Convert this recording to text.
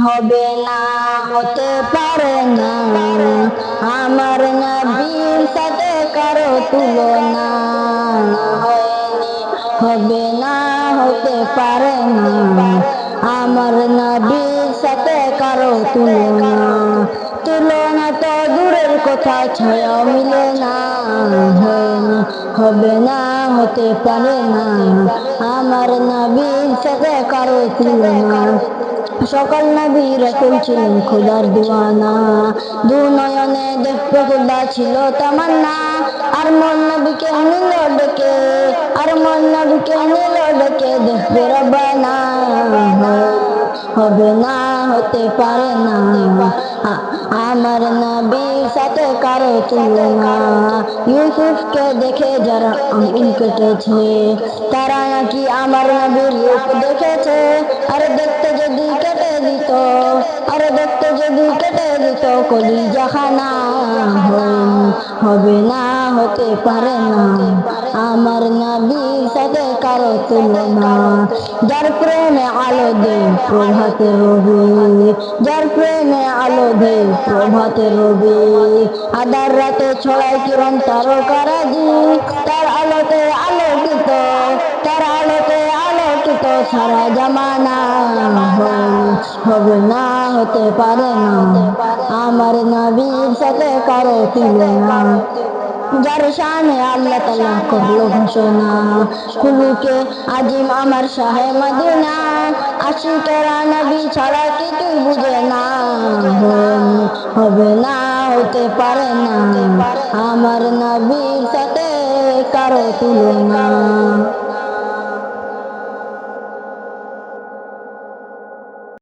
হবে না, হতে পারে না, আমার নবীর সাথে কারো তুলনা। হয়নি, হবে না, হতে পারে না, আমার নবীর সাথে কারো তুলনা। তুলনা তো দূরের কথা, ছায়া মিলে না। হয়নি, হবে না, হতে পারে না, আমার নবীর সাথে কারো তুলনা। সকল নবী রাসূল ছিলেন খোদার দিওয়ানা, দু নয়নে দেখতে খোদা ছিল তামান্না। আর মন নবীকে নিল ডেকে, আর মন নবীকে নিল ডেকে, দেখবে রব্বানা। হবে না, হতে পারে না, আমার নবীর সাথে কারো তুলনা। ইউসুফকে দেখে যারা আঙ্গুল কেটেছে, তারা নাকি আমার নবীর রূপ দেখেছে। আর দেখতে যদি কেটে দিত, আর দেখতে যদি কেটে দিত কলিজা খানা। হবে না, হতে পারে না, আমার নবীর সাথে কারো তুলনা। যার প্রেমে আলো দে প্রভাতের রবি, যার প্রেমে আলো দে প্রভাতের রবি, আধার রাতে ছড়ায় কিরণ তারকারাজি। তার আলোতে আলোকিত, তার আলোতে আলোকিত সারা জামানা। হবে না, হতে পারে না, আমার নবীর সাথে কারো তুলনা। যার শানে আল্লাহ তাআলা করলো ঘোষণা, খুলুকে আজিম আমার শাহে মদিনা। আশিকেরা নবী ছাড়া কিছুই বুঝে না। হবে না, হতে পারে না, আমার নবীর সাথে কারো তুলনা।